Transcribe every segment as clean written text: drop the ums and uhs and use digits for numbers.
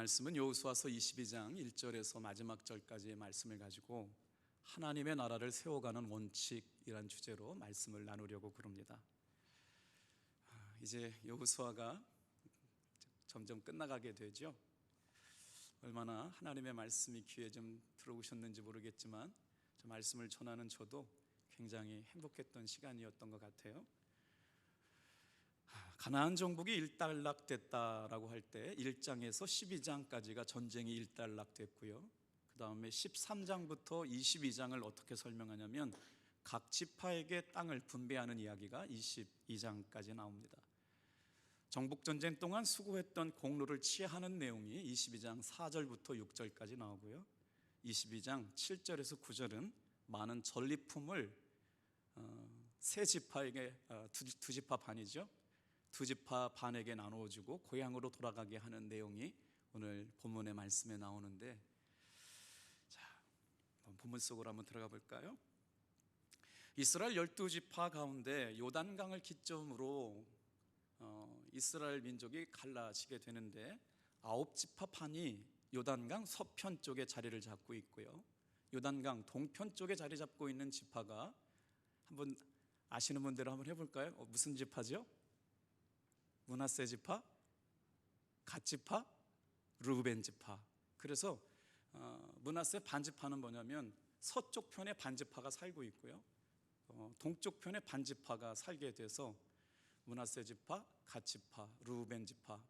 말씀은 여호수아서 22장 1절에서 마지막 절까지의 말씀을 가지고 하나님의 나라를 세워가는 원칙이란 주제로 말씀을 나누려고 그럽니다. 이제 여호수아가 점점 끝나가게 되죠. 얼마나 하나님의 말씀이 귀에 좀 들어오셨는지 모르겠지만 저 말씀을 전하는 저도 굉장히 행복했던 시간이었던 것 같아요. 가나안 정복이 일단락됐다라고 할 때 1장에서 12장까지가 전쟁이 일단락됐고요, 그 다음에 13장부터 22장을 어떻게 설명하냐면 각 지파에게 땅을 분배하는 이야기가 22장까지 나옵니다. 정복전쟁 동안 수고했던 공로를 치하는 내용이 22장 4절부터 6절까지 나오고요, 22장 7절에서 9절은 많은 전리품을 세 지파에게, 두 지파 반이죠, 두 지파 반에게 나누어주고 고향으로 돌아가게 하는 내용이 오늘 본문의 말씀에 나오는데, 자, 본문 속으로 한번 들어가 볼까요? 이스라엘 12지파 가운데 요단강을 기점으로 이스라엘 민족이 갈라지게 되는데 9지파 반이 요단강 서편 쪽에 자리를 잡고 있고요, 요단강 동편 쪽에 자리 잡고 있는 지파가 한번 아시는 분대로 한번 해볼까요? 무슨 지파죠? 므낫세 지파, 갓 지파, 르우벤 지파. 그래서 므낫세 반지파는 뭐냐면 서쪽 편에 반지파가 살고 있고요, 동쪽 편에 반지파가 살게 돼서 므낫세 지파, 갓 지파, 르우벤 지파,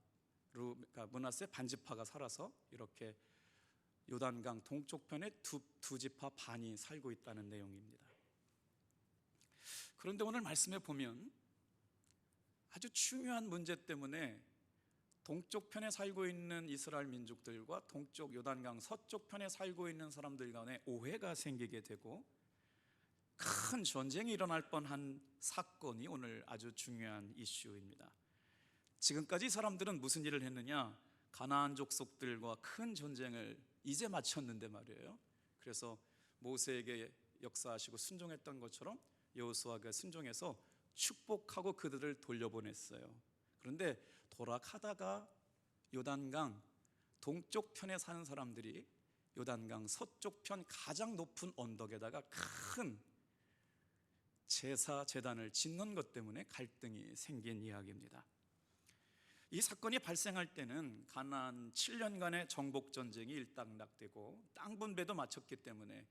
그러니까 므낫세 반지파가 살아서 이렇게 요단강 동쪽 편에 두 지파 반이 살고 있다는 내용입니다. 그런데 오늘 말씀에 보면 아주 중요한 문제 때문에 동쪽 편에 살고 있는 이스라엘 민족들과 동쪽 요단강 서쪽 편에 살고 있는 사람들 간에 오해가 생기게 되고 큰 전쟁이 일어날 뻔한 사건이 오늘 아주 중요한 이슈입니다. 지금까지 사람들은 무슨 일을 했느냐? 가나안 족속들과 큰 전쟁을 이제 마쳤는데 말이에요. 그래서 모세에게 역사하시고 순종했던 것처럼 여호수아가 순종해서 축복하고 그들을 돌려보냈어요. 그런데 돌아가다가 요단강 동쪽 편에 사는 사람들이 요단강 서쪽 편 가장 높은 언덕에다가 큰 제단을 짓는 것 때문에 갈등이 생긴 이야기입니다. 이 사건이 발생할 때는 가나안 7년간의 정복전쟁이 일단락되고 땅 분배도 마쳤기 때문에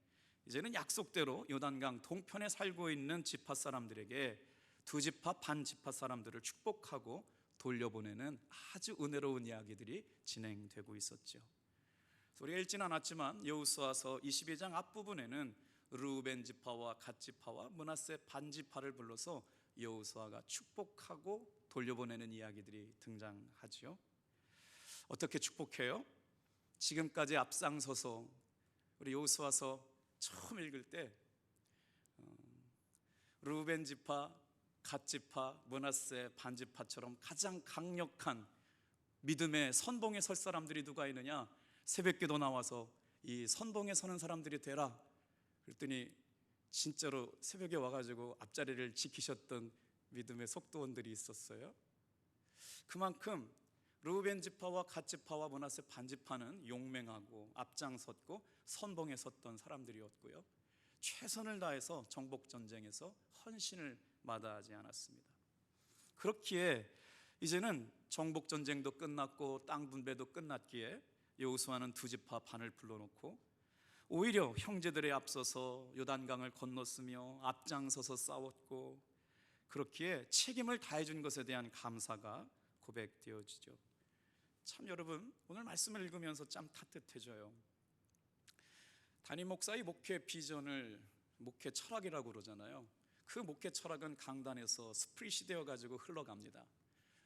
이제는 약속대로 요단강 동편에 살고 있는 지파 사람들에게 두 지파 반 지파 사람들을 축복하고 돌려보내는 아주 은혜로운 이야기들이 진행되고 있었죠. 우리가 읽지는 않았지만 여호수아서 22장 앞부분에는 르우벤 지파와 갓 지파와 므낫세 반 지파를 불러서 여호수아가 축복하고 돌려보내는 이야기들이 등장하죠. 어떻게 축복해요? 지금까지 앞장서서 우리 여호수아서 처음 읽을 때 르우벤 지파, 갓 지파, 므낫세 반 지파처럼 가장 강력한 믿음의 선봉에 설 사람들이 누가 있느냐? 새벽기도 나와서 이 선봉에 서는 사람들이 되라. 그랬더니 진짜로 새벽에 와가지고 앞자리를 지키셨던 믿음의 속도원들이 있었어요. 그만큼 르우벤 지파와 갓 지파와 므낫세 반 지파는 용맹하고 앞장섰고 선봉에 섰던 사람들이었고요, 최선을 다해서 정복전쟁에서 헌신을 마다하지 않았습니다. 그렇기에 이제는 정복전쟁도 끝났고 땅 분배도 끝났기에 여호수아는 두 지파 반을 불러놓고 오히려 형제들에 앞서서 요단강을 건넜으며 앞장서서 싸웠고, 그렇기에 책임을 다해준 것에 대한 감사가 고백되어지죠. 참 여러분, 오늘 말씀을 읽으면서 참 따뜻해져요. 담임 목사의 목회 비전을 목회 철학이라고 그러잖아요. 그 목회 철학은 강단에서 스프릿이 되어가지고 흘러갑니다.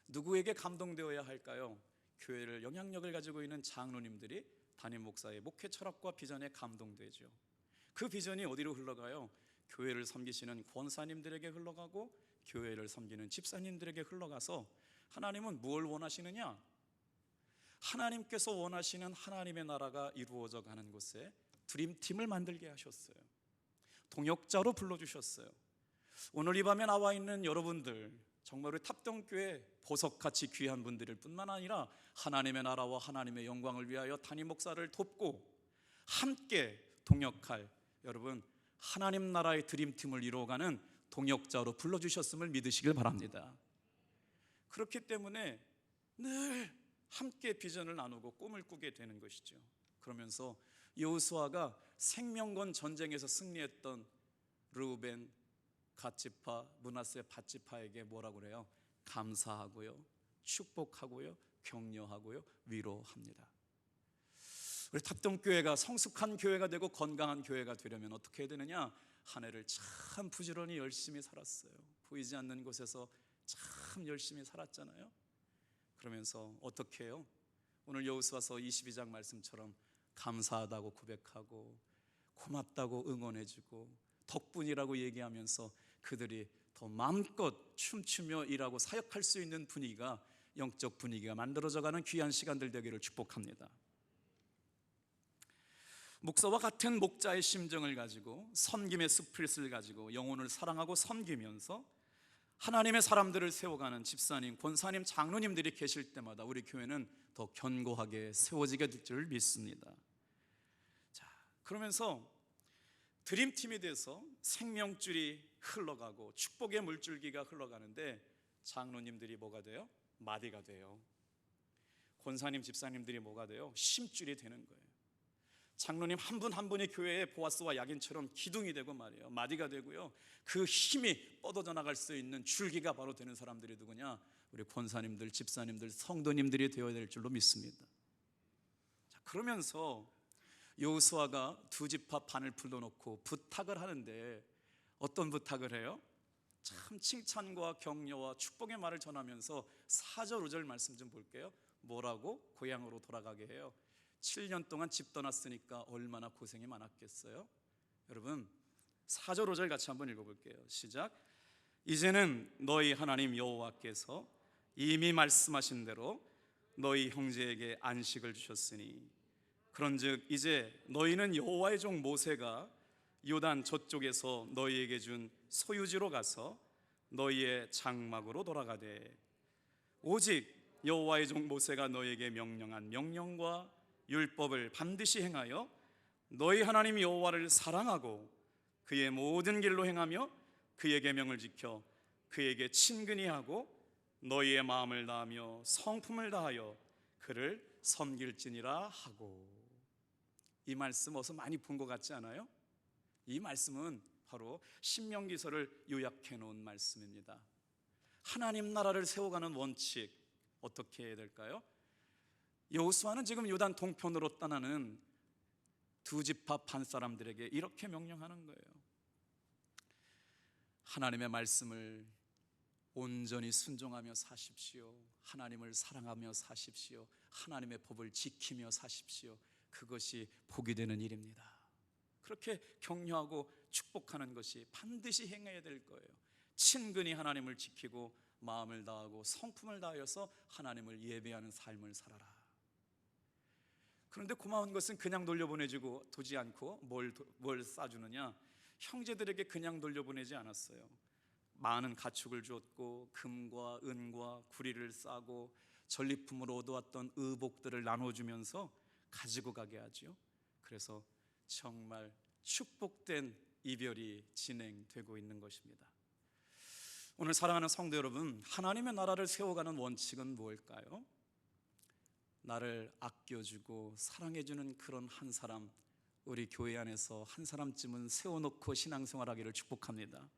누구에게 감동되어야 할까요? 교회를 영향력을 가지고 있는 장로님들이 담임 목사의 목회 철학과 비전에 감동되죠. 그 비전이 어디로 흘러가요? 교회를 섬기시는 권사님들에게 흘러가고 교회를 섬기는 집사님들에게 흘러가서 하나님은 무엇을 원하시느냐? 하나님께서 원하시는 하나님의 나라가 이루어져 가는 곳에 드림팀을 만들게 하셨어요. 동역자로 불러주셨어요. 오늘 이 밤에 나와 있는 여러분들, 정말 우리 탑동교회 보석같이 귀한 분들일 뿐만 아니라 하나님의 나라와 하나님의 영광을 위하여 담임 목사를 돕고 함께 동역할 여러분 하나님 나라의 드림팀을 이루어가는 동역자로 불러주셨음을 믿으시길 바랍니다. 그렇기 때문에 늘 함께 비전을 나누고 꿈을 꾸게 되는 것이죠. 그러면서 여호수아가 생명건 전쟁에서 승리했던 르우벤, 갓지파, 므낫세, 밧지파에게 뭐라고 그래요? 감사하고요, 축복하고요, 격려하고요, 위로합니다. 우리 탑동교회가 성숙한 교회가 되고 건강한 교회가 되려면 어떻게 해야 되느냐? 한 해를 참 부지런히 열심히 살았어요. 보이지 않는 곳에서 참 열심히 살았잖아요. 그러면서 어떻게 해요? 오늘 여호수아서 22장 말씀처럼 감사하다고 고백하고 고맙다고 응원해주고 덕분이라고 얘기하면서 그들이 더 마음껏 춤추며 일하고 사역할 수 있는 분위기가, 영적 분위기가 만들어져가는 귀한 시간들 되기를 축복합니다. 목사와 같은 목자의 심정을 가지고 섬김의 스피릿을 가지고 영혼을 사랑하고 섬기면서 하나님의 사람들을 세워가는 집사님, 권사님, 장로님들이 계실 때마다 우리 교회는 더 견고하게 세워지게 될 줄 믿습니다. 자, 그러면서 드림팀이 돼서 생명줄이 흘러가고 축복의 물줄기가 흘러가는데 장로님들이 뭐가 돼요? 마디가 돼요. 권사님, 집사님들이 뭐가 돼요? 심줄이 되는 거예요. 장로님 한 분 한 분이 교회의 보아스와 약인처럼 기둥이 되고 말이에요. 마디가 되고요. 그 힘이 뻗어져 나갈 수 있는 줄기가 바로 되는 사람들이 누구냐? 우리 권사님들, 집사님들, 성도님들이 되어야 될 줄로 믿습니다. 자, 그러면서 여호수아가 두 지파 판을 풀어놓고 부탁을 하는데 어떤 부탁을 해요? 참 칭찬과 격려와 축복의 말을 전하면서 4절 5절 말씀 좀 볼게요. 뭐라고? 고향으로 돌아가게 해요. 7년 동안 집 떠났으니까 얼마나 고생이 많았겠어요? 여러분 4절 5절 같이 한번 읽어볼게요. 시작. 이제는 너희 하나님 여호와께서 이미 말씀하신 대로 너희 형제에게 안식을 주셨으니 그런즉 이제 너희는 여호와의 종 모세가 요단 저쪽에서 너희에게 준 소유지로 가서 너희의 장막으로 돌아가되 오직 여호와의 종 모세가 너희에게 명령한 명령과 율법을 반드시 행하여 너희 하나님 여호와를 사랑하고 그의 모든 길로 행하며 그의 계명을 지켜 그에게 친근히 하고 너희의 마음을 다하며 성품을 다하여 그를 섬길지니라 하고. 이 말씀 어서 많이 본 것 같지 않아요? 이 말씀은 바로 신명기서를 요약해 놓은 말씀입니다. 하나님 나라를 세워가는 원칙 어떻게 해야 될까요? 여호수아는 지금 요단 동편으로 떠나는 두 지파 반 사람들에게 이렇게 명령하는 거예요. 하나님의 말씀을 온전히 순종하며 사십시오. 하나님을 사랑하며 사십시오. 하나님의 법을 지키며 사십시오. 그것이 복이 되는 일입니다. 그렇게 격려하고 축복하는 것이 반드시 행해야 될 거예요. 친근히 하나님을 지키고 마음을 다하고 성품을 다하여서 하나님을 예배하는 삶을 살아라. 그런데 고마운 것은 그냥 돌려보내주고 두지 않고 뭘 싸주느냐? 형제들에게 그냥 돌려보내지 않았어요. 많은 가축을 주었고 금과 은과 구리를 싸고 전리품으로 얻어왔던 의복들을 나눠주면서 가지고 가게 하죠. 그래서 정말 축복된 이별이 진행되고 있는 것입니다. 오늘 사랑하는 성도 여러분, 하나님의 나라를 세워가는 원칙은 무엇일까요? 나를 아껴주고 사랑해주는 그런 한 사람, 우리 교회 안에서 한 사람쯤은 세워놓고 신앙생활하기를 축복합니다.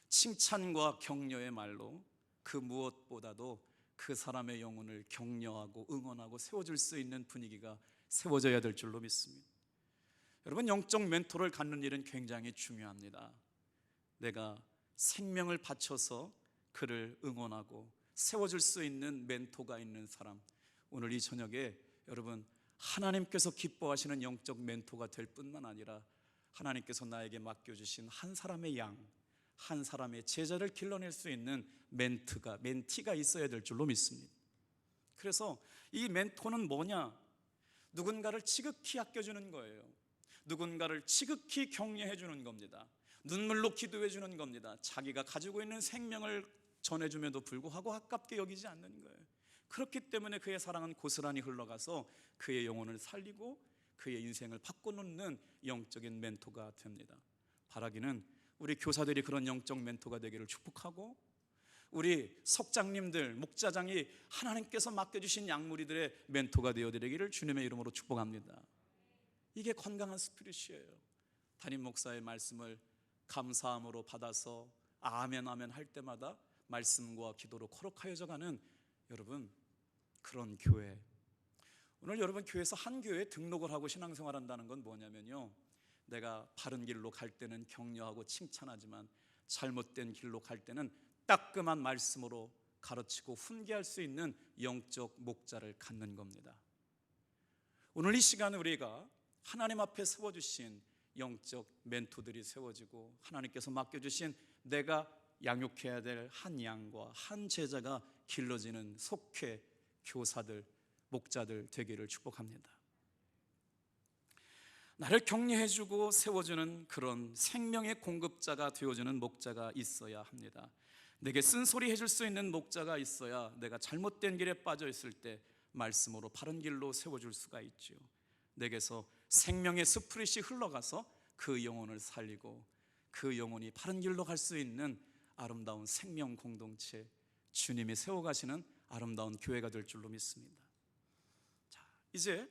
칭찬과 격려의 말로 그 무엇보다도 그 사람의 영혼을 격려하고 응원하고 세워줄 수 있는 분위기가 세워져야 될 줄로 믿습니다. 여러분, 영적 멘토를 갖는 일은 굉장히 중요합니다. 내가 생명을 바쳐서 그를 응원하고 세워줄 수 있는 멘토가 있는 사람, 오늘 이 저녁에 여러분 하나님께서 기뻐하시는 영적 멘토가 될 뿐만 아니라 하나님께서 나에게 맡겨주신 한 사람의 양, 한 사람의 제자를 길러낼 수 있는 멘티가 있어야 될 줄로 믿습니다. 그래서 이 멘토는 뭐냐? 누군가를 지극히 아껴주는 거예요. 누군가를 지극히 격려해 주는 겁니다. 눈물로 기도해 주는 겁니다. 자기가 가지고 있는 생명을 전해줌에도 불구하고 아깝게 여기지 않는 거예요. 그렇기 때문에 그의 사랑은 고스란히 흘러가서 그의 영혼을 살리고 그의 인생을 바꿔놓는 영적인 멘토가 됩니다. 바라기는 우리 교사들이 그런 영적 멘토가 되기를 축복하고, 우리 석장님들, 목자장이 하나님께서 맡겨주신 양무리들의 멘토가 되어드리기를 주님의 이름으로 축복합니다. 이게 건강한 스피릿이에요. 담임 목사의 말씀을 감사함으로 받아서 아멘 아멘 할 때마다 말씀과 기도로 거룩하여져가는 여러분, 그런 교회. 오늘 여러분 교회에서 한 교회에 등록을 하고 신앙생활한다는 건 뭐냐면요, 내가 바른 길로 갈 때는 격려하고 칭찬하지만 잘못된 길로 갈 때는 따끔한 말씀으로 가르치고 훈계할 수 있는 영적 목자를 갖는 겁니다. 오늘 이 시간에 우리가 하나님 앞에 세워주신 영적 멘토들이 세워지고 하나님께서 맡겨주신 내가 양육해야 될 한 양과 한 제자가 길러지는 속회 교사들, 목자들 되기를 축복합니다. 나를 격려해주고 세워주는 그런 생명의 공급자가 되어주는 목자가 있어야 합니다. 내게 쓴소리 해줄 수 있는 목자가 있어야 내가 잘못된 길에 빠져 있을 때 말씀으로 바른 길로 세워줄 수가 있죠. 내게서 생명의 스프릿이 흘러가서 그 영혼을 살리고 그 영혼이 바른 길로 갈 수 있는 아름다운 생명 공동체, 주님이 세워가시는 아름다운 교회가 될 줄로 믿습니다. 자, 이제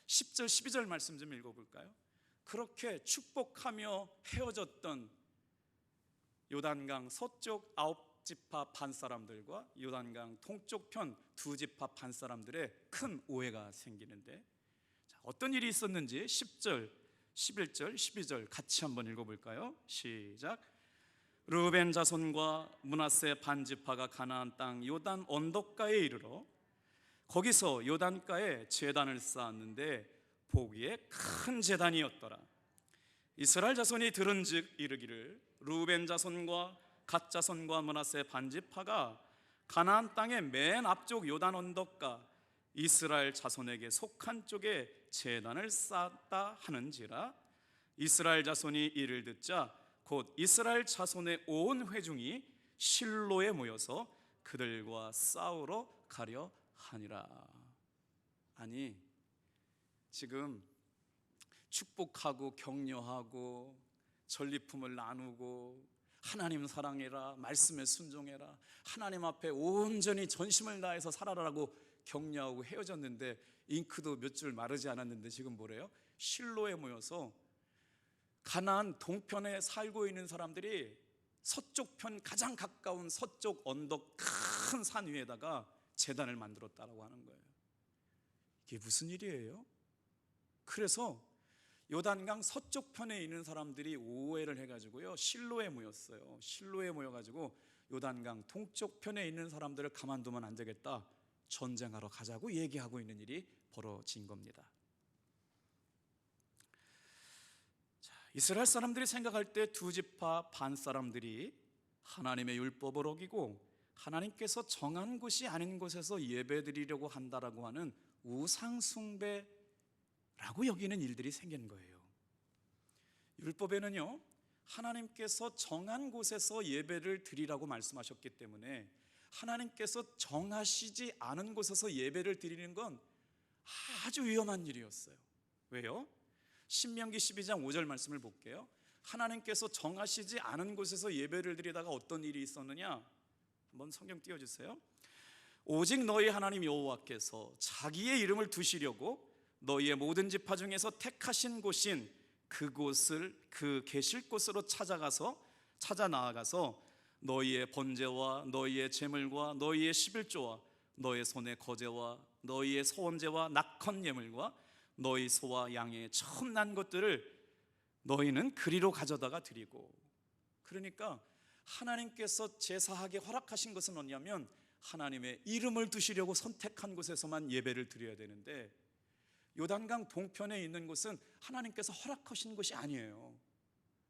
10절 12절 말씀 좀 읽어볼까요? 그렇게 축복하며 헤어졌던 요단강 서쪽 9지파 반 사람들과 요단강 동쪽 편 2지파 반 사람들의 큰 오해가 생기는데, 자, 어떤 일이 있었는지 10절, 11절, 12절 같이 한번 읽어볼까요? 시작. 르우벤 자손과 므낫세 반 지파가 가나안 땅 요단 언덕가에 이르러 거기서 요단가에 제단을 쌓았는데 보기에 큰 제단이었더라. 이스라엘 자손이 들은즉 이르기를 르우벤 자손과 갓 자손과 므낫세 반 지파가 가나안 땅의 맨 앞쪽 요단 언덕가 이스라엘 자손에게 속한 쪽에 제단을 쌓았다 하는지라. 이스라엘 자손이 이를 듣자 곧 이스라엘 자손의 온 회중이 실로에 모여서 그들과 싸우러 가려 하니라. 아니, 지금 축복하고 격려하고 전리품을 나누고 하나님 사랑해라, 말씀에 순종해라, 하나님 앞에 온전히 전심을 다해서 살아라라고 격려하고 헤어졌는데 잉크도 몇 줄 마르지 않았는데 지금 뭐래요? 실로에 모여서 가나안 동편에 살고 있는 사람들이 서쪽 편 가장 가까운 서쪽 언덕 큰 산 위에다가 제단을 만들었다라고 하는 거예요. 이게 무슨 일이에요? 그래서 요단강 서쪽 편에 있는 사람들이 오해를 해가지고요 실로에 모였어요. 실로에 모여가지고 요단강 동쪽 편에 있는 사람들을 가만두면 안 되겠다, 전쟁하러 가자고 얘기하고 있는 일이 벌어진 겁니다. 자, 이스라엘 사람들이 생각할 때 2지파 반 사람들이 하나님의 율법을 어기고 하나님께서 정한 곳이 아닌 곳에서 예배드리려고 한다라고 하는 우상숭배라고 여기는 일들이 생긴 거예요. 율법에는요 하나님께서 정한 곳에서 예배를 드리라고 말씀하셨기 때문에 하나님께서 정하시지 않은 곳에서 예배를 드리는 건 아주 위험한 일이었어요. 왜요? 신명기 12장 5절 말씀을 볼게요. 하나님께서 정하시지 않은 곳에서 예배를 드리다가 어떤 일이 있었느냐? 한번 성경 띄워주세요. 오직 너희 하나님 여호와께서 자기의 이름을 두시려고 너희의 모든 지파 중에서 택하신 곳인 그곳을 그 계실 곳으로 찾아 나아가서 너희의 번제와 너희의 제물과 너희의 11조와 너희 손의 거제와 너희의 소원제와 낙헌 예물과 너희 소와 양의 처음 난 것들을 너희는 그리로 가져다가 드리고. 그러니까 하나님께서 제사하게 허락하신 것은 뭐냐면 하나님의 이름을 두시려고 선택한 곳에서만 예배를 드려야 되는데 요단강 동편에 있는 곳은 하나님께서 허락하신 것이 아니에요.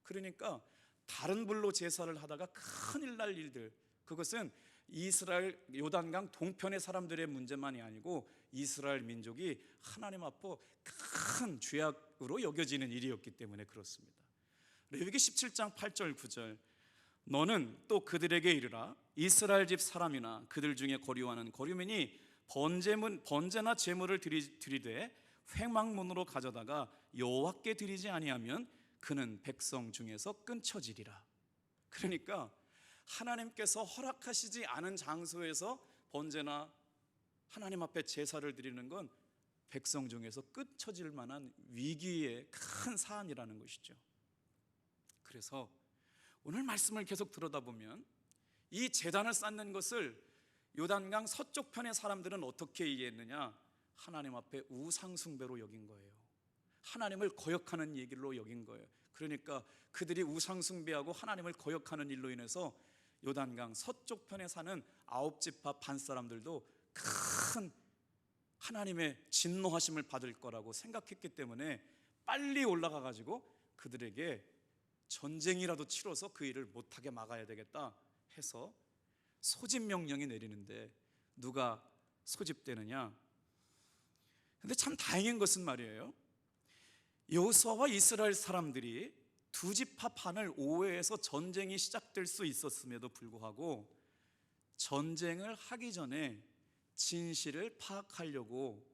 그러니까 다른 불로 제사를 하다가 큰일 날 일들, 그것은 이스라엘 요단강 동편의 사람들의 문제만이 아니고 이스라엘 민족이 하나님 앞에 큰 죄악으로 여겨지는 일이었기 때문에 그렇습니다. 레위기 17장 8절 9절 너는 또 그들에게 이르라. 이스라엘 집 사람이나 그들 중에 거류하는 거류민이 번제나 제물을 드리되 회막문으로 가져다가 여호와께 드리지 아니하면 그는 백성 중에서 끊쳐지리라. 그러니까 하나님께서 허락하시지 않은 장소에서 번제나 하나님 앞에 제사를 드리는 건 백성 중에서 끊쳐질 만한 위기의 큰 사안이라는 것이죠. 그래서 오늘 말씀을 계속 들여다보면 이 제단을 쌓는 것을 요단강 서쪽 편의 사람들은 어떻게 이해했느냐? 하나님 앞에 우상 숭배로 여긴 거예요. 하나님을 거역하는 얘기로 여긴 거예요. 그러니까 그들이 우상 숭배하고 하나님을 거역하는 일로 인해서 요단강 서쪽 편에 사는 9지파 반 사람들도 큰 하나님의 진노하심을 받을 거라고 생각했기 때문에 빨리 올라가 가지고 그들에게 전쟁이라도 치러서 그 일을 못하게 막아야 되겠다 해서 소집 명령이 내리는데 누가 소집되느냐? 근데 참 다행인 것은 말이에요, 여호수아와 이스라엘 사람들이 두 지파 반을 오해해서 전쟁이 시작될 수 있었음에도 불구하고 전쟁을 하기 전에 진실을 파악하려고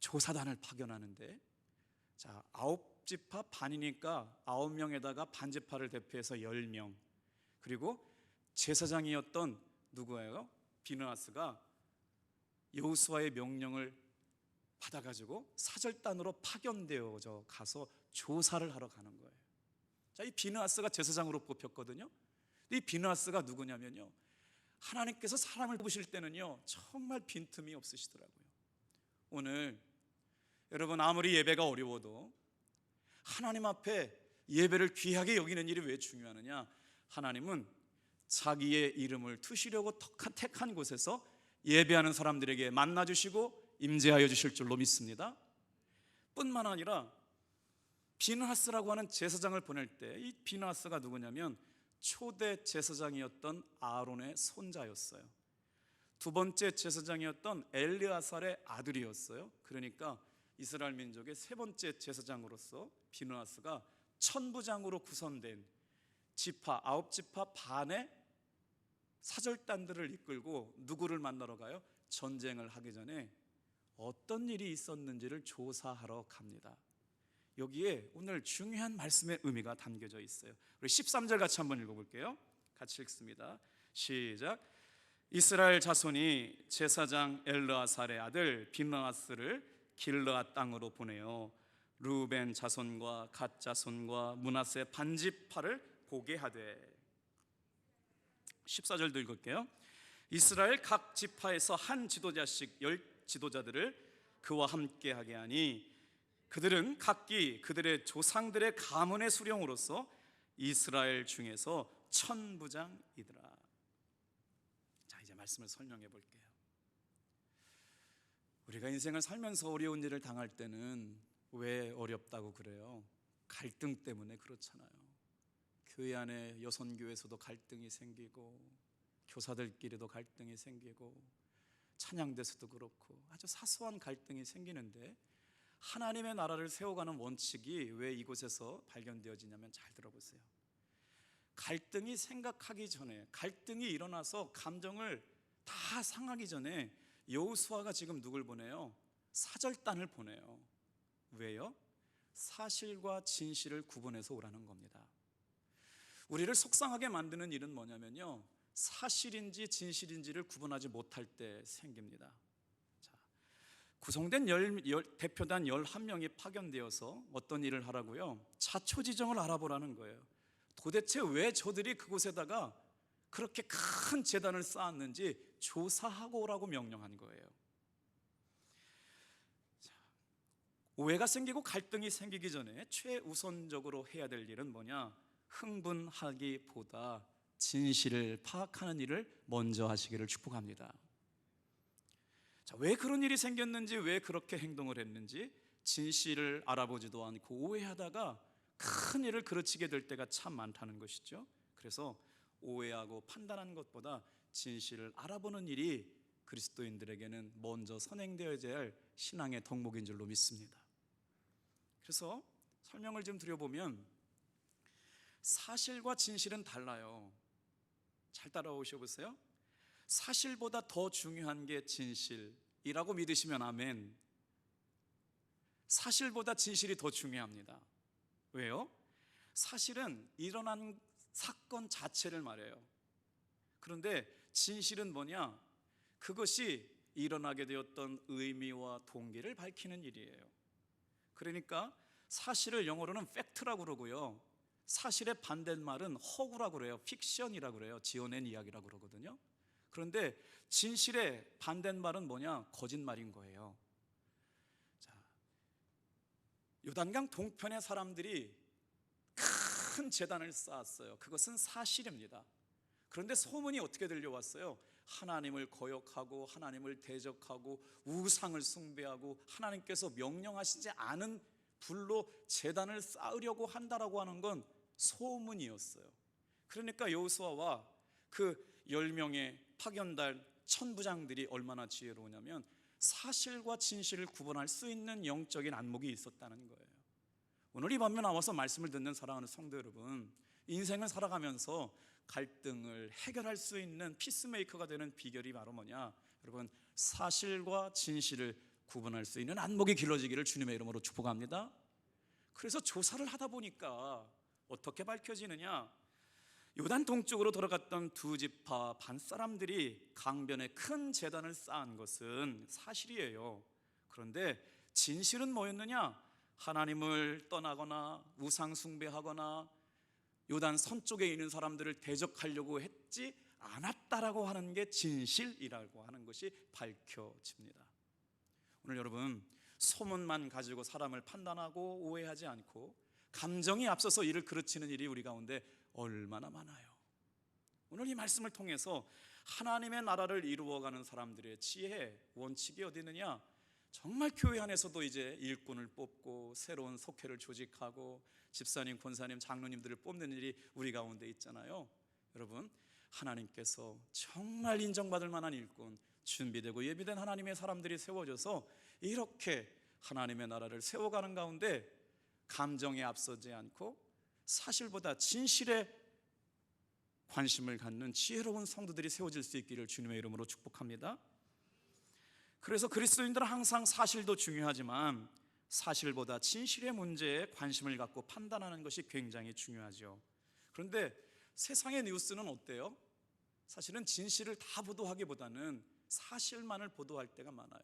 조사단을 파견하는데, 자, 9지파 반이니까 9명에다가 반지파를 대표해서 10명, 그리고 제사장이었던 누구예요? 비느하스가 여호수아의 명령을 받아가지고 사절단으로 파견되어져 가서 조사를 하러 가는 거예요. 자, 이 비느하스가 제사장으로 뽑혔거든요. 이 비느하스가 누구냐면요, 하나님께서 사람을 뽑으실 때는요 정말 빈틈이 없으시더라고요. 오늘 여러분, 아무리 예배가 어려워도 하나님 앞에 예배를 귀하게 여기는 일이 왜 중요하느냐? 하나님은 자기의 이름을 두시려고 택한 곳에서 예배하는 사람들에게 만나주시고 임재하여 주실 줄로 믿습니다. 뿐만 아니라 비느하스라고 하는 제사장을 보낼 때 이 비느하스가 누구냐면 초대 제사장이었던 아론의 손자였어요. 두 번째 제사장이었던 엘르아살의 아들이었어요. 그러니까 이스라엘 민족의 세 번째 제사장으로서 비느하스가 천부장으로 구성된 지파 9지파 반의 사절단들을 이끌고 누구를 만나러 가요? 전쟁을 하기 전에 어떤 일이 있었는지를 조사하러 갑니다. 여기에 오늘 중요한 말씀의 의미가 담겨져 있어요. 우리 13절 같이 한번 읽어볼게요. 같이 읽습니다. 시작. 이스라엘 자손이 제사장 엘르아살의 아들 비느하스를 길르앗 땅으로 보내어 르우벤 자손과 갓 자손과 므낫세 반지파를 보게 하되. 14절도 읽을게요. 이스라엘 각 지파에서 한 지도자씩 10지도자들을 그와 함께 하게 하니 그들은 각기 그들의 조상들의 가문의 수령으로서 이스라엘 중에서 천부장이더라. 자, 이제 말씀을 설명해 볼게요. 우리가 인생을 살면서 어려운 일을 당할 때는 왜 어렵다고 그래요? 갈등 때문에 그렇잖아요. 교회 안에 여선교회에서도 갈등이 생기고 교사들끼리도 갈등이 생기고 찬양대에서도 그렇고 아주 사소한 갈등이 생기는데 하나님의 나라를 세워가는 원칙이 왜 이곳에서 발견되어지냐면, 잘 들어보세요. 갈등이 생각하기 전에, 갈등이 일어나서 감정을 다 상하기 전에 여호수아가 지금 누굴 보내요? 사절단을 보내요. 왜요? 사실과 진실을 구분해서 오라는 겁니다. 우리를 속상하게 만드는 일은 뭐냐면요, 사실인지 진실인지를 구분하지 못할 때 생깁니다. 구성된 대표단 11명이 파견되어서 어떤 일을 하라고요? 자초지정을 알아보라는 거예요. 도대체 왜 저들이 그곳에다가 그렇게 큰 제단을 쌓았는지 조사하고 오라고 명령한 거예요. 오해가 생기고 갈등이 생기기 전에 최우선적으로 해야 될 일은 뭐냐? 흥분하기보다 진실을 파악하는 일을 먼저 하시기를 축복합니다. 자, 왜 그런 일이 생겼는지, 왜 그렇게 행동을 했는지 진실을 알아보지도 않고 오해하다가 큰 일을 그르치게 될 때가 참 많다는 것이죠. 그래서 오해하고 판단하는 것보다 진실을 알아보는 일이 그리스도인들에게는 먼저 선행되어야 할 신앙의 덕목인 줄로 믿습니다. 그래서 설명을 좀 드려보면, 사실과 진실은 달라요. 잘 따라오셔 보세요. 사실보다 더 중요한 게 진실이라고 믿으시면 아멘. 사실보다 진실이 더 중요합니다. 왜요? 사실은 일어난 사건 자체를 말해요. 그런데 진실은 뭐냐? 그것이 일어나게 되었던 의미와 동기를 밝히는 일이에요. 그러니까 사실을 영어로는 팩트라고 그러고요, 사실의 반대말은 허구라고 그래요. 픽션이라고 그래요. 지어낸 이야기라고 그러거든요. 그런데 진실의 반대말은 뭐냐? 거짓말인 거예요. 자, 요단강 동편의 사람들이 큰 제단을 쌓았어요. 그것은 사실입니다. 그런데 소문이 어떻게 들려왔어요? 하나님을 거역하고 하나님을 대적하고 우상을 숭배하고 하나님께서 명령하시지 않은 불로 제단을 쌓으려고 한다라고 하는 건 소문이었어요. 그러니까 여호수아와 그 10명의 파견달 천부장들이 얼마나 지혜로우냐면 사실과 진실을 구분할 수 있는 영적인 안목이 있었다는 거예요. 오늘 이 밤에 나와서 말씀을 듣는 사랑하는 성도 여러분, 인생을 살아가면서 갈등을 해결할 수 있는 피스메이커가 되는 비결이 바로 뭐냐? 여러분, 사실과 진실을 구분할 수 있는 안목이 길러지기를 주님의 이름으로 축복합니다. 그래서 조사를 하다 보니까 어떻게 밝혀지느냐? 요단 동쪽으로 돌아갔던 두 지파 반 사람들이 강변에 큰 제단을 쌓은 것은 사실이에요. 그런데 진실은 뭐였느냐? 하나님을 떠나거나 우상 숭배하거나 요단 서쪽에 있는 사람들을 대적하려고 했지 않았다라고 하는 게 진실이라고 하는 것이 밝혀집니다. 오늘 여러분, 소문만 가지고 사람을 판단하고 오해하지 않고 감정이 앞서서 일을 그르치는 일이 우리 가운데 얼마나 많아요. 오늘 이 말씀을 통해서 하나님의 나라를 이루어가는 사람들의 지혜, 원칙이 어디 있느냐? 정말 교회 안에서도 이제 일꾼을 뽑고 새로운 속회를 조직하고 집사님, 권사님, 장로님들을 뽑는 일이 우리 가운데 있잖아요. 여러분, 하나님께서 정말 인정받을 만한 일꾼, 준비되고 예비된 하나님의 사람들이 세워져서 이렇게 하나님의 나라를 세워가는 가운데 감정에 앞서지 않고 사실보다 진실에 관심을 갖는 지혜로운 성도들이 세워질 수 있기를 주님의 이름으로 축복합니다. 그래서 그리스도인들은 항상 사실도 중요하지만 사실보다 진실의 문제에 관심을 갖고 판단하는 것이 굉장히 중요하죠. 그런데 세상의 뉴스는 어때요? 사실은 진실을 다 보도하기보다는 사실만을 보도할 때가 많아요.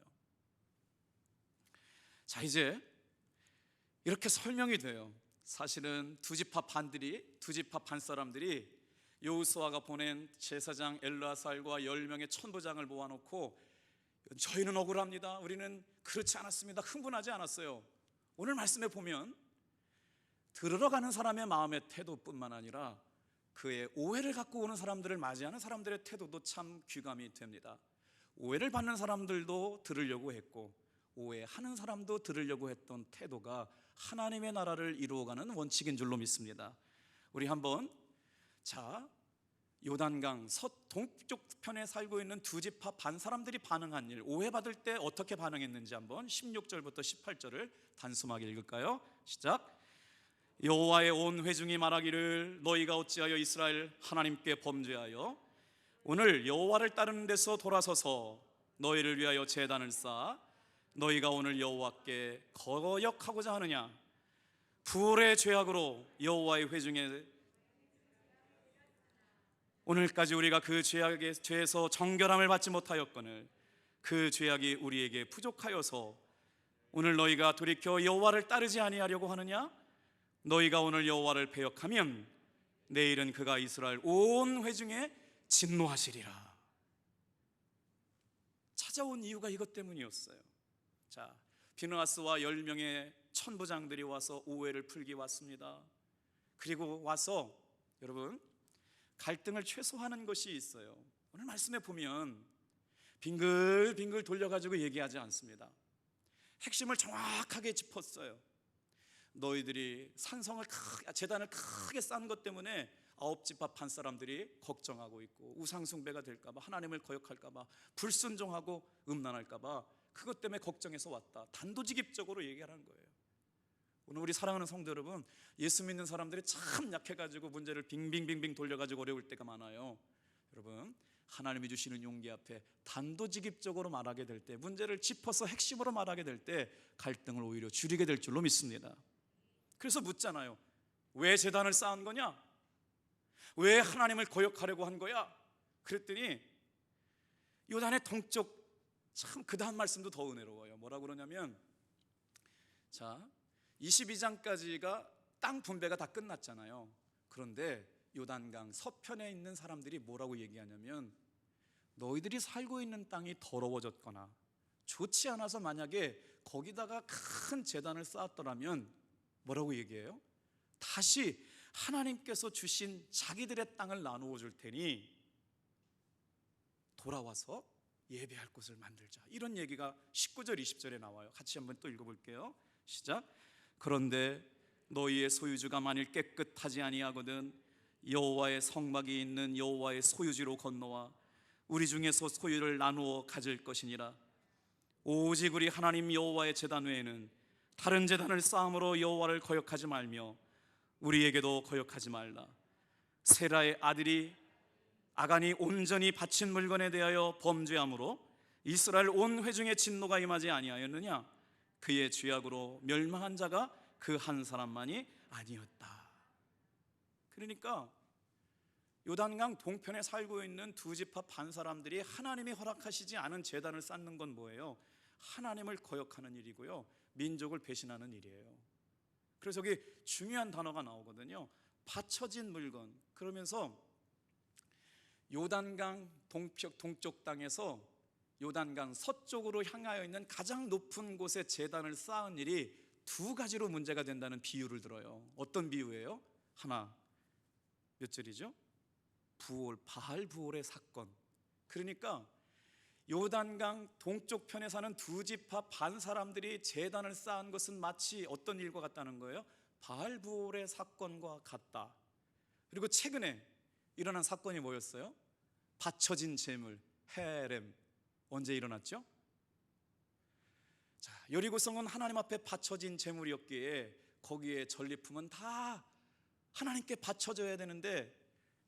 자, 이제 이렇게 설명이 돼요. 사실은 두 지파 반 사람들이 여호수아가 보낸 제사장 엘르아살과 10명의 천부장을 모아놓고 저희는 억울합니다, 우리는 그렇지 않았습니다, 흥분하지 않았어요. 오늘 말씀에 보면 들으러 가는 사람의 마음의 태도뿐만 아니라 그의 오해를 갖고 오는 사람들을 맞이하는 사람들의 태도도 참 귀감이 됩니다. 오해를 받는 사람들도 들으려고 했고 오해하는 사람도 들으려고 했던 태도가 하나님의 나라를 이루어가는 원칙인 줄로 믿습니다. 우리 한번 요단강 서동쪽 편에 살고 있는 두 지파 반 사람들이 반응한 일, 오해받을 때 어떻게 반응했는지 한번 16절부터 18절을 단숨하게 읽을까요? 시작. 여호와의 온 회중이 말하기를 너희가 어찌하여 이스라엘 하나님께 범죄하여 오늘 여호와를 따르는 데서 돌아서서 너희를 위하여 제단을 쌓아 너희가 오늘 여호와께 거역하고자 하느냐? 불의 죄악으로 여호와의 회중에 오늘까지 우리가 그 죄에서 정결함을 받지 못하였거늘 그 죄악이 우리에게 부족하여서 오늘 너희가 돌이켜 여호와를 따르지 아니하려고 하느냐? 너희가 오늘 여호와를 배역하면 내일은 그가 이스라엘 온 회중에 진노하시리라. 찾아온 이유가 이것 때문이었어요. 자, 비느하스와 10명의 천부장들이 와서 오해를 풀기 왔습니다. 그리고 와서 여러분 갈등을 최소화하는 것이 있어요. 오늘 말씀에 보면 빙글빙글 돌려가지고 얘기하지 않습니다. 핵심을 정확하게 짚었어요. 너희들이 제단을 크게 쌓은 것 때문에 9지파 반 사람들이 걱정하고 있고 우상숭배가 될까봐, 하나님을 거역할까봐, 불순종하고 음란할까봐 그것 때문에 걱정해서 왔다. 단도직입적으로 얘기하는 거예요. 오늘 우리 사랑하는 성도 여러분, 예수 믿는 사람들이 참 약해가지고 문제를 빙빙빙빙 돌려가지고 어려울 때가 많아요. 여러분, 하나님이 주시는 용기 앞에 단도직입적으로 말하게 될 때, 문제를 짚어서 핵심으로 말하게 될 때 갈등을 오히려 줄이게 될 줄로 믿습니다. 그래서 묻잖아요. 왜 제단을 쌓은 거냐? 왜 하나님을 거역하려고 한 거야? 그랬더니 요단의 동쪽, 참 그 다음 말씀도 더 은혜로워요. 뭐라고 그러냐면, 자 22장까지가 땅 분배가 다 끝났잖아요. 그런데 요단강 서편에 있는 사람들이 뭐라고 얘기하냐면, 너희들이 살고 있는 땅이 더러워졌거나 좋지 않아서 만약에 거기다가 큰 제단을 쌓았더라면 뭐라고 얘기해요? 다시 하나님께서 주신 자기들의 땅을 나누어 줄 테니 돌아와서 예배할 곳을 만들자, 이런 얘기가 19절 20절에 나와요. 같이 한번 또 읽어볼게요. 시작. 그런데 너희의 소유주가 만일 깨끗하지 아니하거든 여호와의 성막이 있는 여호와의 소유지로 건너와 우리 중에서 소유를 나누어 가질 것이니라. 오직 우리 하나님 여호와의 제단 외에는 다른 제단을 쌓음으로 여호와를 거역하지 말며 우리에게도 거역하지 말라. 세라의 아들이 아간이 온전히 바친 물건에 대하여 범죄함으로 이스라엘 온 회중의 진노가 임하지 아니하였느냐? 그의 죄악으로 멸망한 자가 그 한 사람만이 아니었다. 그러니까 요단강 동편에 살고 있는 두 지파 반 사람들이 하나님이 허락하시지 않은 제단을 쌓는 건 뭐예요? 하나님을 거역하는 일이고요, 민족을 배신하는 일이에요. 그래서 여기 중요한 단어가 나오거든요. 바쳐진 물건. 그러면서 요단강 동쪽 땅에서 요단강 서쪽으로 향하여 있는 가장 높은 곳에 제단을 쌓은 일이 두 가지로 문제가 된다는 비유를 들어요. 어떤 비유예요? 하나, 몇 절이죠? 부올, 바알 부올의 사건. 그러니까 요단강 동쪽 편에 사는 두 지파 반 사람들이 제단을 쌓은 것은 마치 어떤 일과 같다는 거예요? 바알 부올의 사건과 같다. 그리고 최근에 일어난 사건이 뭐였어요? 바쳐진 제물, 헤렘. 언제 일어났죠? 자, 여리고성은 하나님 앞에 바쳐진 제물이었기에 거기에 전리품은 다 하나님께 바쳐져야 되는데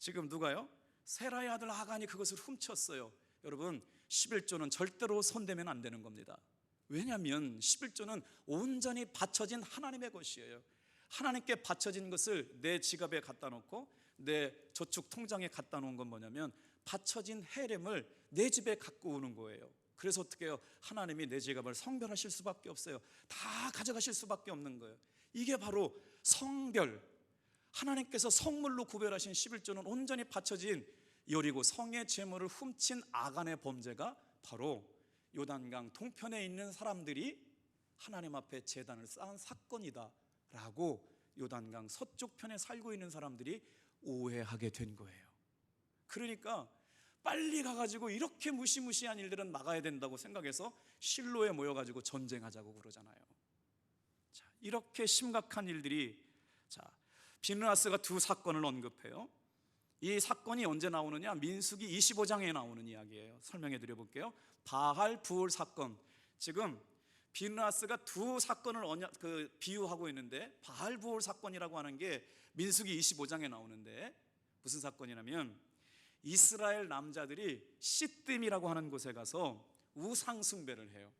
지금 누가요? 세라의 아들 아간이 그것을 훔쳤어요. 여러분, 11조는 절대로 손대면 안 되는 겁니다. 왜냐하면 11조는 온전히 바쳐진 하나님의 것이에요. 하나님께 바쳐진 것을 내 지갑에 갖다 놓고 내 저축 통장에 갖다 놓은 건 뭐냐면 바쳐진 헤렘을 내 집에 갖고 오는 거예요. 그래서 어떻게 해요? 하나님이 내 지갑을 성별하실 수밖에 없어요. 다 가져가실 수밖에 없는 거예요. 이게 바로 성별, 하나님께서 성물로 구별하신 11조는 온전히 바쳐진 여리고 성의 제물을 훔친 아간의 범죄가 바로 요단강 동편에 있는 사람들이 하나님 앞에 제단을 쌓은 사건이다 라고 요단강 서쪽 편에 살고 있는 사람들이 오해하게 된 거예요. 그러니까 빨리 가가지고 이렇게 무시무시한 일들은 막아야 된다고 생각해서 실로에 모여가지고 전쟁하자고 그러잖아요. 자, 이렇게 심각한 일들이, 자, 비느하스가 두 사건을 언급해요. 이 사건이 언제 나오느냐? 민수기 25장에 나오는 이야기예요. 설명해 드려 볼게요. 바알 부올 사건. 지금 비느하스가 두 사건을 비유하고 있는데 바알 부올 사건이라고 하는 게 민수기 25장에 나오는데 무슨 사건이냐면 이스라엘 남자들이 시딤이라고 하는 곳에 가서 우상 숭배를 해요.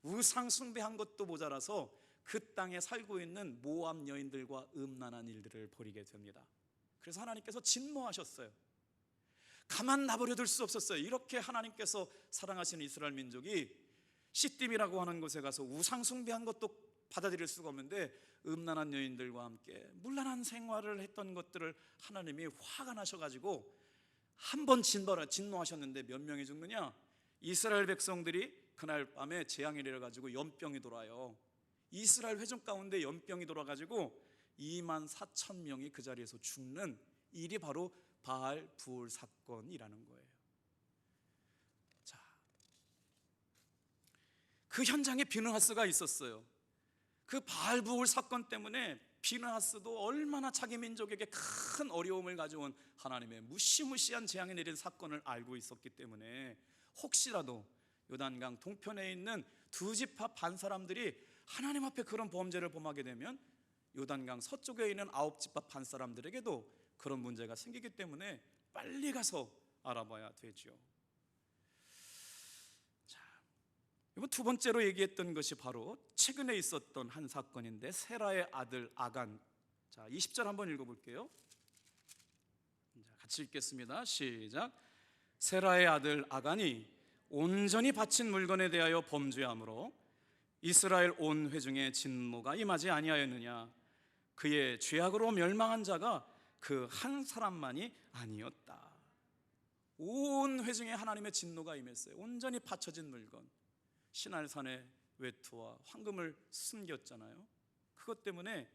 우상 숭배한 것도 모자라서 그 땅에 살고 있는 모압 여인들과 음란한 일들을 벌이게 됩니다. 그래서 하나님께서 진노하셨어요. 가만 놔버려 둘 수 없었어요. 이렇게 하나님께서 사랑하시는 이스라엘 민족이 시딤이라고 하는 곳에 가서 우상 숭배한 것도 받아들일 수가 없는데 음란한 여인들과 함께 문란한 생활을 했던 것들을 하나님이 화가 나셔가지고 한 번 진노하셨는데 몇 명이 죽느냐? 이스라엘 백성들이 그날 밤에 재앙이 내려가지고 연병이 돌아요. 이스라엘 회중 가운데 연병이 돌아가지고 24,000명이 그 자리에서 죽는 일이 바로 바알 부올 사건이라는 거예요. 자, 그 현장에 비느하스가 있었어요. 그 바알 부올 사건 때문에 비느하스도 얼마나 자기 민족에게 큰 어려움을 가져온 하나님의 무시무시한 재앙이 내린 사건을 알고 있었기 때문에 혹시라도 요단강 동편에 있는 두 지파 반 사람들이 하나님 앞에 그런 범죄를 범하게 되면 요단강 서쪽에 있는 9지파 반 사람들에게도 그런 문제가 생기기 때문에 빨리 가서 알아봐야 되죠. 자, 이번 두 번째로 얘기했던 것이 바로 최근에 있었던 한 사건인데, 세라의 아들 아간. 자, 20절 한번 읽어볼게요. 자, 같이 읽겠습니다. 시작. 세라의 아들 아간이 온전히 바친 물건에 대하여 범죄함으로 이스라엘 온 회중의 진노가 임하지 아니하였느냐. 그의 죄악으로 멸망한 자가 그 한 사람만이 아니었다. 온 회중에 하나님의 진노가 임했어요. 온전히 바쳐진 물건, 시날산의 외투와 황금을 숨겼잖아요. 그것 때문에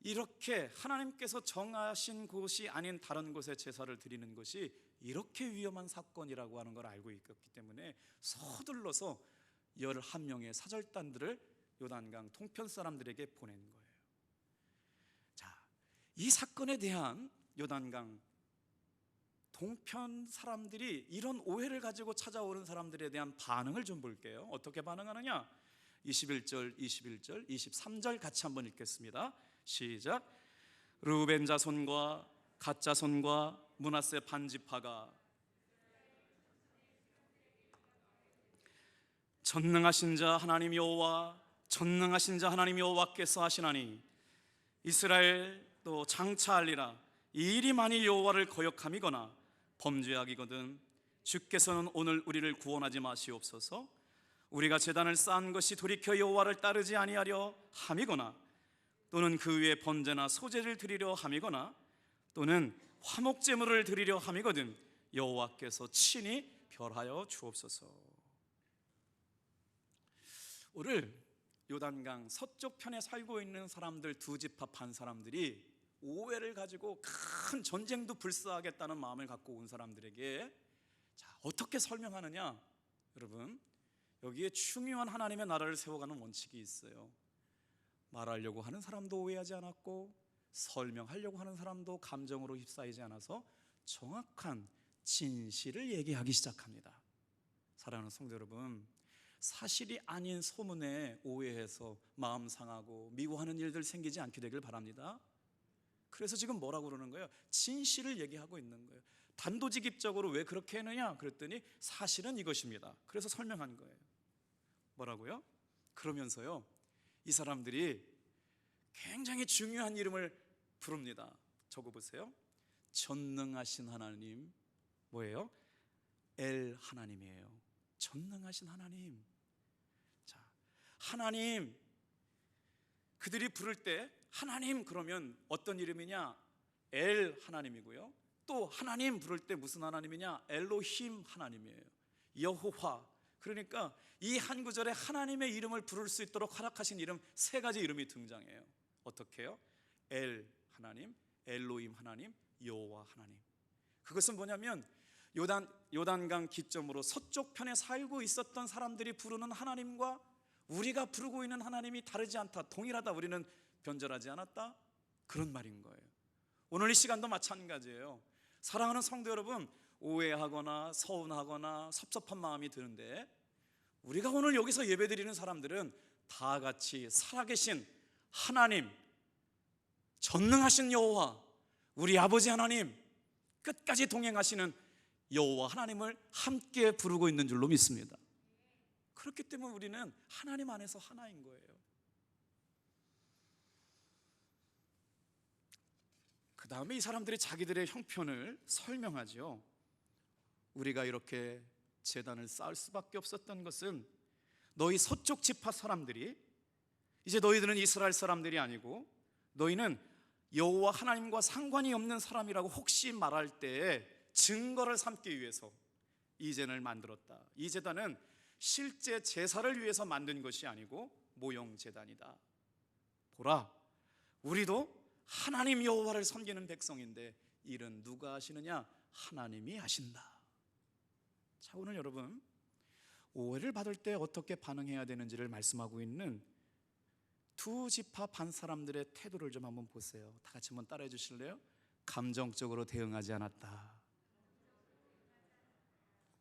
이렇게 하나님께서 정하신 곳이 아닌 다른 곳에 제사를 드리는 것이 이렇게 위험한 사건이라고 하는 걸 알고 있었기 때문에 서둘러서 11명의 사절단들을 요단강 동편 사람들에게 보낸 거예요. 자, 이 사건에 대한 요단강 동편 사람들이 이런 오해를 가지고 찾아오는 사람들에 대한 반응을 좀 볼게요. 어떻게 반응하느냐? 21절, 21절, 23절 같이 한번 읽겠습니다. 시작. 르우벤 자손과 갓 자손과 므낫세 반지파가 전능하신 자 하나님 여호와, 전능하신 자 하나님 여호와께서 하시나니 이스라엘도 장차하리라. 이 일이 만일 여호와를 거역함이거나 범죄악이거든 주께서는 오늘 우리를 구원하지 마시옵소서. 우리가 제단을 쌓은 것이 돌이켜 여호와를 따르지 아니하려 함이거나 또는 그 위에 번제나 소제를 드리려 함이거나 또는 화목제물을 드리려 함이거든 여호와께서 친히 별하여 주옵소서. 오늘 요단강 서쪽 편에 살고 있는 사람들, 두 지파 반 사람들이 오해를 가지고 큰 전쟁도 불사하겠다는 마음을 갖고 온 사람들에게 자, 어떻게 설명하느냐? 여러분, 여기에 중요한 하나님의 나라를 세워가는 원칙이 있어요. 말하려고 하는 사람도 오해하지 않았고 설명하려고 하는 사람도 감정으로 휩싸이지 않아서 정확한 진실을 얘기하기 시작합니다. 사랑하는 성도 여러분, 사실이 아닌 소문에 오해해서 마음 상하고 미워하는 일들 생기지 않게 되길 바랍니다. 그래서 지금 뭐라고 그러는 거예요? 진실을 얘기하고 있는 거예요. 단도직입적으로 왜 그렇게 했느냐? 그랬더니 사실은 이것입니다. 그래서 설명한 거예요. 뭐라고요? 그러면서요, 이 사람들이 굉장히 중요한 이름을 부릅니다. 적어보세요. 전능하신 하나님. 뭐예요? 엘 하나님이에요. 전능하신 하나님. 자, 하나님, 그들이 부를 때 하나님 그러면 어떤 이름이냐? 엘 하나님이고요. 또 하나님 부를 때 무슨 하나님이냐? 엘로힘 하나님이에요. 여호와. 그러니까 이 한 구절에 하나님의 이름을 부를 수 있도록 허락하신 이름 세 가지 이름이 등장해요. 어떻게 해요? 엘 하나님, 엘로힘 하나님, 여호와 하나님. 그것은 뭐냐면 요단강 기점으로 서쪽 편에 살고 있었던 사람들이 부르는 하나님과 우리가 부르고 있는 하나님이 다르지 않다, 동일하다, 우리는 변절하지 않았다, 그런 말인 거예요. 오늘 이 시간도 마찬가지예요. 사랑하는 성도 여러분, 오해하거나 서운하거나 섭섭한 마음이 드는데 우리가 오늘 여기서 예배드리는 사람들은 다 같이 살아계신 하나님, 전능하신 여호와, 우리 아버지 하나님, 끝까지 동행하시는 여호와 하나님을 함께 부르고 있는 줄로 믿습니다. 그렇기 때문에 우리는 하나님 안에서 하나인 거예요. 그 다음에 이 사람들이 자기들의 형편을 설명하죠. 우리가 이렇게 제단을 쌓을 수밖에 없었던 것은 너희 서쪽 지파 사람들이 이제 너희들은 이스라엘 사람들이 아니고 너희는 여호와 하나님과 상관이 없는 사람이라고 혹시 말할 때 증거를 삼기 위해서 이 제단을 만들었다. 이 제단은 실제 제사를 위해서 만든 것이 아니고 모형 제단이다. 보라, 우리도 하나님 여호와를 섬기는 백성인데 일은 누가 하시느냐? 하나님이 하신다. 자, 오늘 여러분, 오해를 받을 때 어떻게 반응해야 되는지를 말씀하고 있는 두 지파 반 사람들의 태도를 좀 한번 보세요. 다 같이 한번 따라해 주실래요? 감정적으로 대응하지 않았다.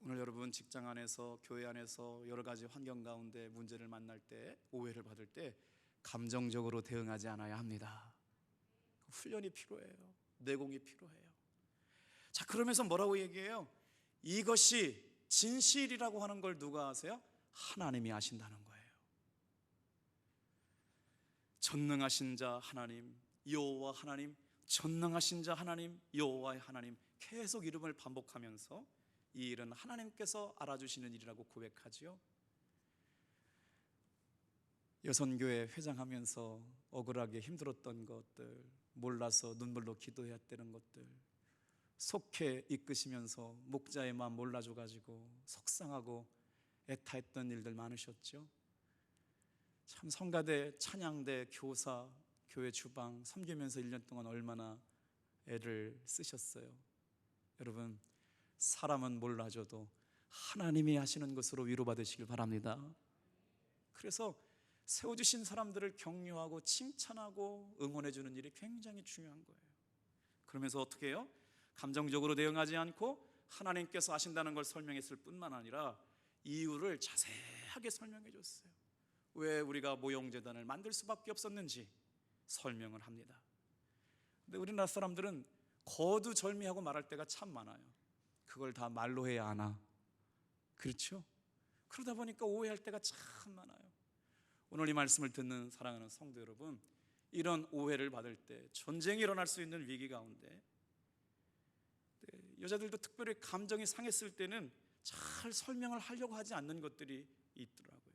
오늘 여러분 직장 안에서, 교회 안에서 여러 가지 환경 가운데 문제를 만날 때, 오해를 받을 때 감정적으로 대응하지 않아야 합니다. 훈련이 필요해요. 내공이 필요해요. 자, 그러면서 뭐라고 얘기해요? 이것이 진실이라고 하는 걸 누가 아세요? 하나님이 아신다는 거예요. 전능하신 자 하나님, 여호와 하나님, 전능하신 자 하나님, 여호와의 하나님, 계속 이름을 반복하면서 이 일은 하나님께서 알아주시는 일이라고 고백하지요. 여선교회 회장하면서 억울하게 힘들었던 것들, 몰라서 눈물로 기도해야 되는 것들, 속해 이끄시면서 목자의 마음 몰라줘가지고 속상하고 애타했던 일들 많으셨죠. 참 성가대, 찬양대, 교사, 교회 주방 섬기면서 1년 동안 얼마나 애를 쓰셨어요. 여러분, 사람은 몰라줘도 하나님이 하시는 것으로 위로받으시길 바랍니다. 그래서 세워주신 사람들을 격려하고 칭찬하고 응원해주는 일이 굉장히 중요한 거예요. 그러면서 어떻게 해요? 감정적으로 대응하지 않고 하나님께서 하신다는 걸 설명했을 뿐만 아니라 이유를 자세하게 설명해 줬어요. 왜 우리가 모형재단을 만들 수밖에 없었는지 설명을 합니다. 근데 우리나라 사람들은 거두절미하고 말할 때가 참 많아요. 그걸 다 말로 해야 하나? 그렇죠? 그러다 보니까 오해할 때가 참 많아요. 오늘 이 말씀을 듣는 사랑하는 성도 여러분, 이런 오해를 받을 때, 전쟁이 일어날 수 있는 위기 가운데 여자들도 특별히 감정이 상했을 때는 잘 설명을 하려고 하지 않는 것들이 있더라고요.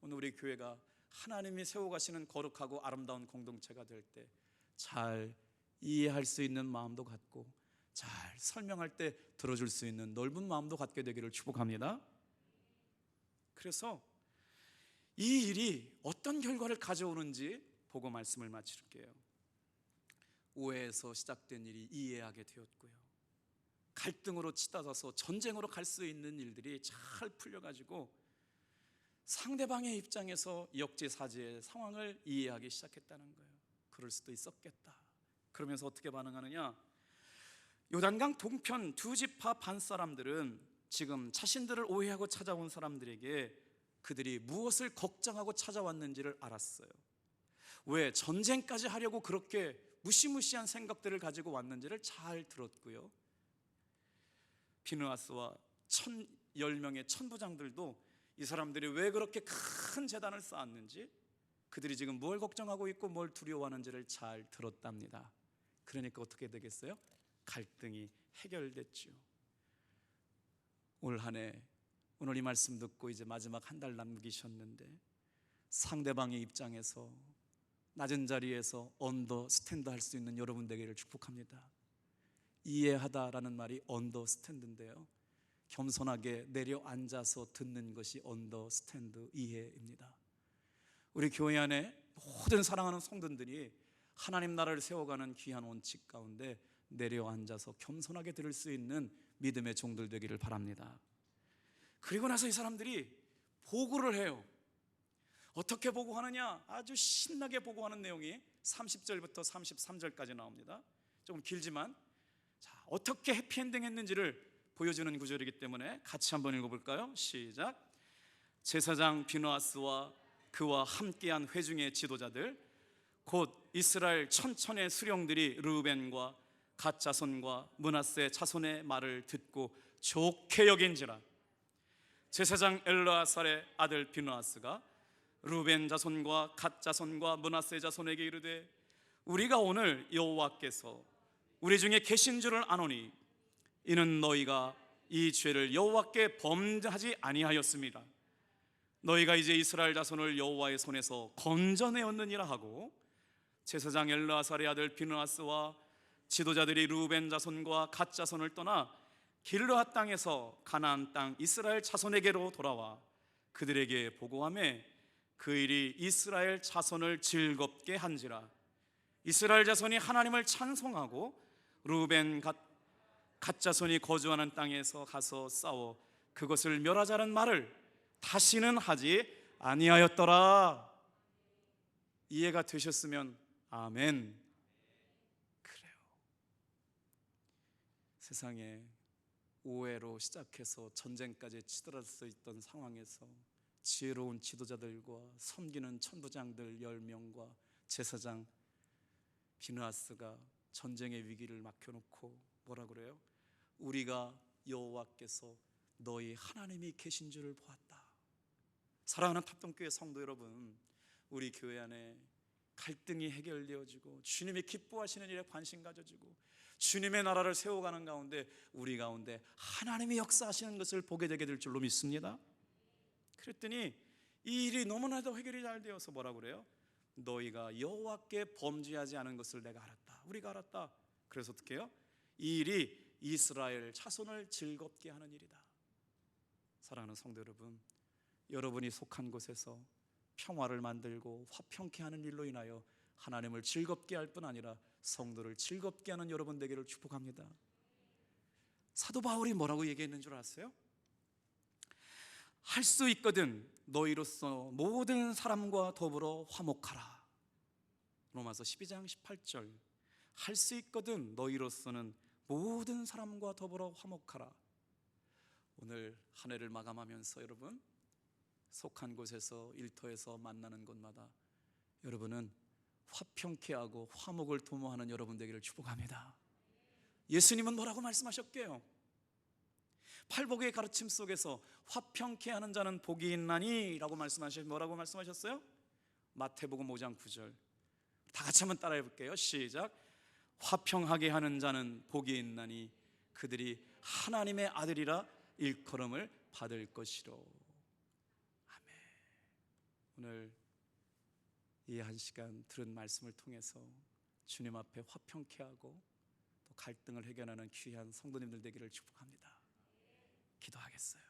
오늘 우리 교회가 하나님이 세워가시는 거룩하고 아름다운 공동체가 될 때 잘 이해할 수 있는 마음도 갖고 잘 설명할 때 들어줄 수 있는 넓은 마음도 갖게 되기를 축복합니다. 그래서 이 일이 어떤 결과를 가져오는지 보고 말씀을 마칠게요. 오해에서 시작된 일이 이해하게 되었고요, 갈등으로 치닫아서 전쟁으로 갈 수 있는 일들이 잘 풀려가지고 상대방의 입장에서 역지사지의 상황을 이해하기 시작했다는 거예요. 그럴 수도 있었겠다. 그러면서 어떻게 반응하느냐? 요단강 동편 두 지파 반 사람들은 지금 자신들을 오해하고 찾아온 사람들에게 그들이 무엇을 걱정하고 찾아왔는지를 알았어요. 왜 전쟁까지 하려고 그렇게 무시무시한 생각들을 가지고 왔는지를 잘 들었고요, 비느하스와 10명의 천부장들도 이 사람들이 왜 그렇게 큰 재단을 쌓았는지, 그들이 지금 뭘 걱정하고 있고 뭘 두려워하는지를 잘 들었답니다. 그러니까 어떻게 되겠어요? 갈등이 해결됐죠. 올 한 해, 오늘 이 말씀 듣고 이제 마지막 한 달 남기셨는데 상대방의 입장에서 낮은 자리에서 언더스탠드 할 수 있는 여러분 되기를 축복합니다. 이해하다라는 말이 언더스탠드인데요, 겸손하게 내려앉아서 듣는 것이 언더스탠드, 이해입니다. 우리 교회 안에 모든 사랑하는 성도들이 하나님 나라를 세워가는 귀한 원칙 가운데 내려앉아서 겸손하게 들을 수 있는 믿음의 종들 되기를 바랍니다. 그리고 나서 이 사람들이 보고를 해요. 어떻게 보고하느냐? 아주 신나게 보고하는 내용이 30절부터 33절까지 나옵니다. 조금 길지만, 자, 어떻게 해피엔딩 했는지를 보여주는 구절이기 때문에 같이 한번 읽어볼까요? 시작. 제사장 비느하스와 그와 함께한 회중의 지도자들, 곧 이스라엘 천천의 수령들이 르우벤과 갓 자손과 므낫세 자손의 말을 듣고 좋게 여긴지라. 제사장 엘르아살의 아들 비느하스가 르우벤 자손과 갓 자손과 므낫세 자손에게 이르되, 우리가 오늘 여호와께서 우리 중에 계신 줄을 아노니 이는 너희가 이 죄를 여호와께 범하지 아니하였습니다. 너희가 이제 이스라엘 자손을 여호와의 손에서 건져내었느니라 하고, 제사장 엘르아살의 아들 비느하스와 지도자들이 르우벤 자손과 갓 자손을 떠나 길르앗 땅에서 가나안 땅 이스라엘 자손에게로 돌아와 그들에게 보고하매 그 일이 이스라엘 자손을 즐겁게 한지라. 이스라엘 자손이 하나님을 찬송하고 르우벤 갓 자손이 거주하는 땅에서 가서 싸워 그것을 멸하자는 말을 다시는 하지 아니하였더라. 이해가 되셨으면 아멘. 그래요. 세상에 오해로 시작해서 전쟁까지 치달을 수 있던 상황에서 지혜로운 지도자들과 섬기는 천부장들 10명과 제사장 비느하스가 전쟁의 위기를 맡겨놓고 뭐라 그래요? 우리가 여호와께서 너희 하나님이 계신 줄을 보았다. 사랑하는 탑동교회 성도 여러분, 우리 교회 안에 갈등이 해결되어지고 주님이 기뻐하시는 일에 관심 가져지고 주님의 나라를 세워가는 가운데 우리 가운데 하나님이 역사하시는 것을 보게 되게 될 줄로 믿습니다. 그랬더니 이 일이 너무나도 해결이 잘 되어서 뭐라 그래요? 너희가 여호와께 범죄하지 않은 것을 내가 알았다. 우리가 알았다. 그래서 어떻게 해요? 이 일이 이스라엘 자손을 즐겁게 하는 일이다. 사랑하는 성도 여러분, 여러분이 속한 곳에서 평화를 만들고 화평케 하는 일로 인하여 하나님을 즐겁게 할 뿐 아니라 성도를 즐겁게 하는 여러분 되기를 축복합니다. 사도 바울이 뭐라고 얘기했는 줄 아세요? 할 수 있거든 너희로서 모든 사람과 더불어 화목하라. 로마서 12장 18절. 할 수 있거든 너희로서는 모든 사람과 더불어 화목하라. 오늘 한 해를 마감하면서 여러분 속한 곳에서 일터에서 만나는 곳마다 여러분은 화평케 하고 화목을 도모하는 여러분 되기를 축복합니다. 예수님은 뭐라고 말씀하셨게요? 팔복의 가르침 속에서 화평케 하는 자는 복이 있나니 라고 뭐라고 말씀하셨어요? 마태복음 5장 9절. 다 같이 한번 따라해 볼게요. 시작. 화평하게 하는 자는 복이 있나니 그들이 하나님의 아들이라 일컬음을 받을 것이로. 아멘. 오늘 이 한 시간 들은 말씀을 통해서 주님 앞에 화평케 하고 또 갈등을 해결하는 귀한 성도님들 되기를 축복합니다. 기도하겠어요.